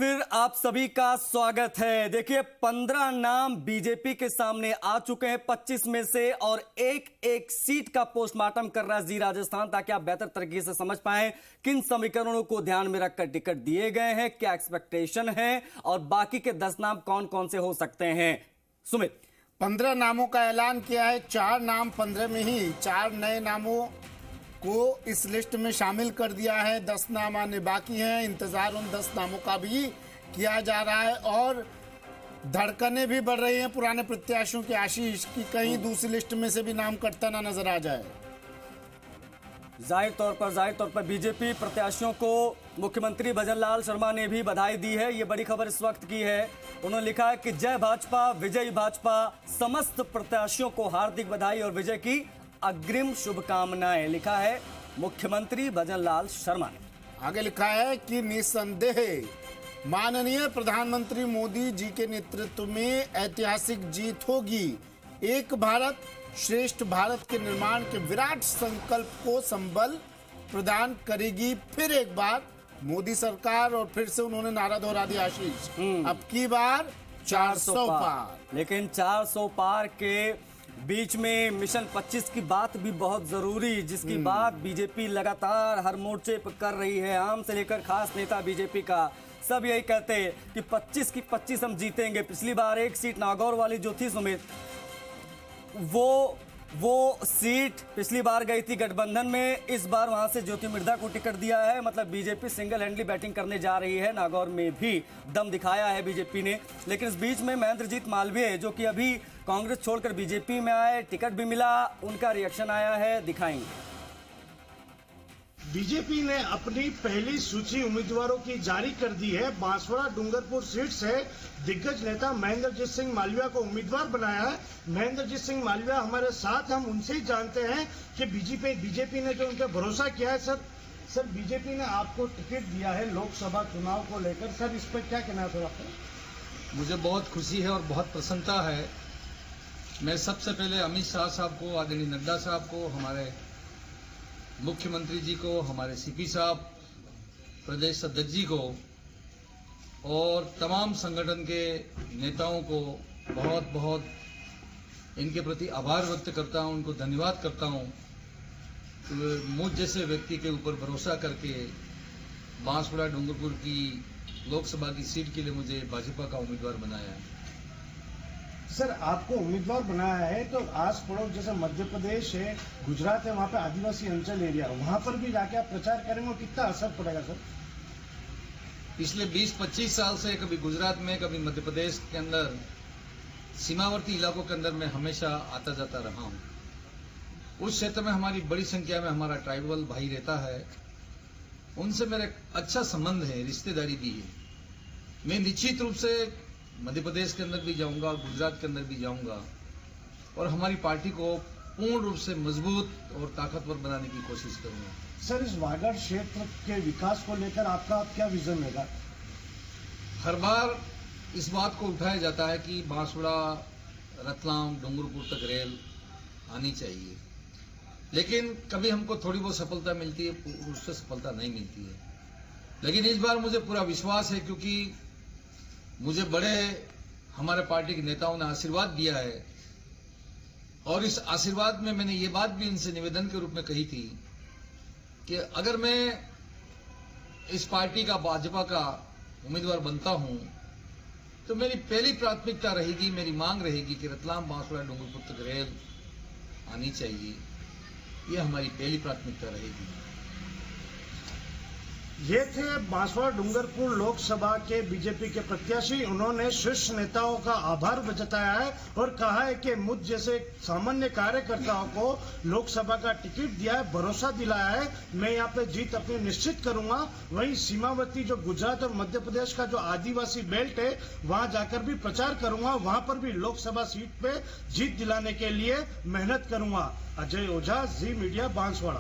फिर आप सभी का स्वागत है। देखिए 15 नाम बीजेपी के सामने आ चुके हैं 25 में से, और एक एक सीट का पोस्टमार्टम कर रहा है जी राजस्थान, ताकि आप बेहतर तरीके से समझ पाएं किन समीकरणों को ध्यान में रखकर टिकट दिए गए हैं, क्या एक्सपेक्टेशन है और बाकी के 10 नाम कौन कौन से हो सकते हैं। सुमित, 15 नामों का ऐलान किया है। 4 नाम 15 में ही 4 नए नामों को इस लिस्ट में शामिल कर दिया है। 10 नाम आने बाकी हैं। इंतजार उन 10 नामों का भी किया जा रहा है और धड़कनें भी बढ़ रही हैं पुराने प्रत्याशियों के आशीष की कहीं दूसरी लिस्ट में से भी नाम कटता ना नजर आ जाए। जाहिर तौर पर बीजेपी प्रत्याशियों को मुख्यमंत्री भजनलाल शर्मा ने भी बधाई दी है। ये बड़ी खबर इस वक्त की है। उन्होंने लिखा है कि जय भाजपा, विजयी भाजपा, समस्त प्रत्याशियों को हार्दिक बधाई और विजय की अग्रिम शुभकामनाएं, लिखा है मुख्यमंत्री भजनलाल शर्मा ने। आगे लिखा है कि निस्संदेह माननीय प्रधानमंत्री मोदी जी के नेतृत्व में ऐतिहासिक जीत होगी। एक भारत श्रेष्ठ भारत के निर्माण के विराट संकल्प को संबल प्रदान करेगी फिर एक बार मोदी सरकार। और फिर से उन्होंने नारा दोहरा दिया आशीष, अब की बार 400 पार। लेकिन 400 पार के बीच में मिशन 25 की बात भी बहुत जरूरी, जिसकी बात बीजेपी लगातार हर मोर्चे पर कर रही है। आम से लेकर खास नेता बीजेपी का सब यही कहते हैं कि 25 की 25 हम जीतेंगे। पिछली बार एक सीट नागौर वाली जो थी सुमित, वो सीट पिछली बार गई थी गठबंधन में, इस बार वहां से ज्योति मिर्धा को टिकट दिया है। मतलब बीजेपी सिंगल हैंडली बैटिंग करने जा रही है। नागौर में भी दम दिखाया है बीजेपी ने। लेकिन इस बीच में महेंद्रजीत मालवीय, जो कि अभी कांग्रेस छोड़कर बीजेपी में आए, टिकट भी मिला, उनका रिएक्शन आया है, दिखाएंगे। बीजेपी ने अपनी पहली सूची उम्मीदवारों की जारी कर दी है। बांसवाड़ा डूंगरपुर सीट से दिग्गज नेता महेंद्रजीत सिंह मालवीय को उम्मीदवार बनाया है। महेंद्रजीत सिंह मालवीय हमारे साथ, हम उनसे ही जानते हैं कि बीजेपी ने जो उनका भरोसा किया है। सर बीजेपी ने आपको टिकट दिया है लोकसभा चुनाव को लेकर, सर इस पर क्या कहना है सर आपको? मुझे बहुत खुशी है और बहुत प्रसन्नता है। मैं सबसे पहले अमित शाह साहब को, आदरणीय नड्डा साहब को, हमारे मुख्यमंत्री जी को, हमारे सीपी साहब, प्रदेश अध्यक्ष जी को और तमाम संगठन के नेताओं को बहुत बहुत इनके प्रति आभार व्यक्त करता हूं, उनको धन्यवाद करता हूं। मुझ जैसे व्यक्ति के ऊपर भरोसा करके बांसवाड़ा डूंगरपुर की लोकसभा की सीट के लिए मुझे भाजपा का उम्मीदवार बनाया है। सर आपको उम्मीदवार बनाया है तो आस पड़ोस जैसे मध्य प्रदेश है, गुजरात है, वहाँ पे आदिवासी अंचल एरिया, वहाँ पर भी जाके आप प्रचार करेंगे, कितना असर पड़ेगा सर? पिछले 20-25 साल से कभी गुजरात में, कभी मध्य प्रदेश के अंदर सीमावर्ती इलाकों के अंदर मैं हमेशा आता जाता रहा हूँ। उस क्षेत्र में हमारी बड़ी संख्या में हमारा ट्राइबल भाई रहता है, उनसे मेरा अच्छा संबंध है, रिश्तेदारी भी है। मैं निश्चित रूप से मध्य प्रदेश के अंदर भी जाऊंगा, गुजरात के अंदर भी जाऊंगा और हमारी पार्टी को पूर्ण रूप से मजबूत और ताकतवर बनाने की कोशिश करूंगा। सर इस वागड़ क्षेत्र के विकास को लेकर आपका क्या विजन रहेगा? हर बार इस बात को उठाया जाता है कि बांसवाड़ा, रतलाम, डूंगरपुर तक रेल आनी चाहिए, लेकिन कभी हमको थोड़ी बहुत सफलता मिलती है, उससे सफलता नहीं मिलती है। लेकिन इस बार मुझे पूरा विश्वास है, क्योंकि मुझे बड़े हमारे पार्टी के नेताओं ने आशीर्वाद दिया है और इस आशीर्वाद में मैंने ये बात भी इनसे निवेदन के रूप में कही थी कि अगर मैं इस पार्टी का, भाजपा का उम्मीदवार बनता हूं तो मेरी पहली प्राथमिकता रहेगी, मेरी मांग रहेगी कि रतलाम, बांसवाड़ा, डूंगरपुर तक रेल आनी चाहिए। ये हमारी पहली प्राथमिकता रहेगी। ये थे बांसवाड़ा डूंगरपुर लोकसभा के बीजेपी के प्रत्याशी। उन्होंने शीर्ष नेताओं का आभार जताया है और कहा है कि मुझ जैसे सामान्य कार्यकर्ताओं को लोकसभा का टिकट दिया है, भरोसा दिलाया है, मैं यहाँ पे जीत अपनी निश्चित करूंगा। वहीं सीमावर्ती जो गुजरात और मध्य प्रदेश का जो आदिवासी बेल्ट है, वहां जाकर भी प्रचार करूंगा, वहां पर भी लोकसभा सीट पे जीत दिलाने के लिए मेहनत करूंगा। अजय ओझा, जी मीडिया, बांसवाड़ा।